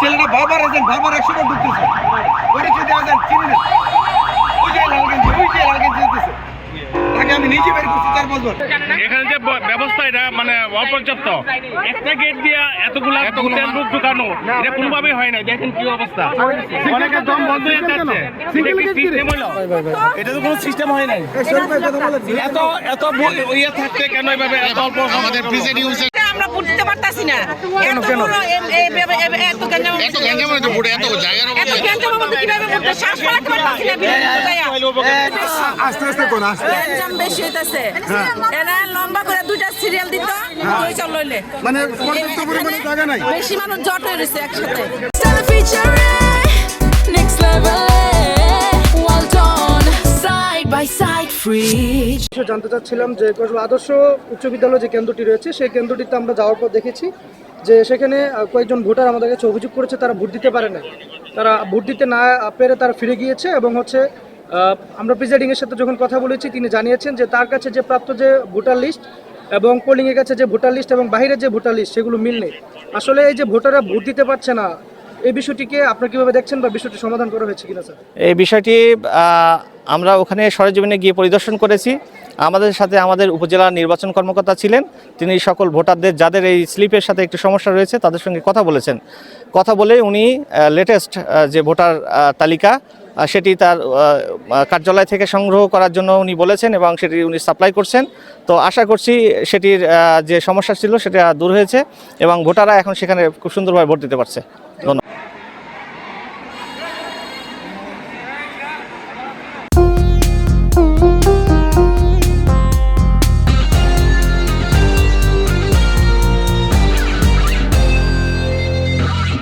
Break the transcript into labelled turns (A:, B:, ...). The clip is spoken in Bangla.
A: ছেলেটা বারবার 100বার ঢুকতেছে। পরিচয় দেওয়া যায় চিনি না। ওই যে লাল গেঞ্জি দিতেছে। তাকে আমি নিজে বের করছি 4-5 বার।
B: এখানে যে ব্যবস্থা এটা মানে অপর্যাপ্ত। একটা গেট দিয়ে এতগুলা লোক ঢুকানো এটা কোনোভাবেই হয় না। দেখেন কি অবস্থা, অনেকের দম বন্ধ হয়ে যাচ্ছে। এটা তো কোনো সিস্টেম হয় নাই। এত ইয়ে থাকতে কেন এভাবে এত অল্প আমাদের প্রিসাইডিং
C: আমরা ভোট দিতে পারতাছি না। এত গ্যাঞ্জাম তো ভোটে এত জায়গার এত গ্যাঞ্জাম মধ্যে কিভাবে ভোট শ্বাস ফেলাতে পারতাছি না।
A: আস্তে কোন আস্তে
C: গ্যাঞ্জাম বেশি হইতাছে। এরা লম্বা করে দুইটা সিরিয়াল দিত ওই চল লইলে
A: মানে পর্যাপ্ত পরিমাণে জায়গা নাই।
C: বেশি মানুষ জট হয়ে রয়েছে একসাথে।
D: Next level, well done, side by side, free.
E: জানতে চাচ্ছিলাম যে কসবা আদর্শ উচ্চ বিদ্যালয় যে কেন্দ্রটি রয়েছে সেই কেন্দ্রটিতে আমরা যাওয়ার পর দেখেছি যে সেখানে কয়েকজন ভোটার আমাদের কাছে অভিযোগ করেছে তারা ভোট দিতে পারে না, তারা ভোট দিতে না পেরে তারা ফিরে গিয়েছে এবং আমরা প্রিজাইডিংয়ের সাথে যখন কথা বলেছি তিনি জানিয়েছেন যে তার কাছে যে প্রাপ্ত যে ভোটার লিস্ট এবং পোলিংয়ের কাছে যে ভোটার লিস্ট এবং বাইরের যে ভোটার লিস্ট সেগুলো মিল নেই। আসলে এই যে ভোটাররা ভোট দিতে পারছে না এই বিষয়টিকে আপনারা কীভাবে দেখছেন বা বিষয়টি সমাধান করা হয়েছে কিনা স্যার?
F: এই বিষয়টি আমরা ওখানে সরেজমিনে গিয়ে পরিদর্শন করেছি। আমাদের সাথে আমাদের উপজেলা নির্বাচন কর্মকর্তা ছিলেন, তিনি সকল ভোটারদের যাদের এই স্লিপের সাথে একটু সমস্যা রয়েছে তাদের সঙ্গে কথা বলেছেন। কথা বলে উনি লেটেস্ট যে ভোটার তালিকা সেটি তার কার্যালয় থেকে সংগ্রহ করার জন্য উনি বলেছেন এবং সেটি উনি সাপ্লাই করছেন। তো আশা করছি সেটির যে সমস্যা ছিল সেটা দূর হয়েছে এবং ভোটাররা এখন সেখানে খুব সুন্দরভাবে ভোট দিতে পারছে। ধন্যবাদ।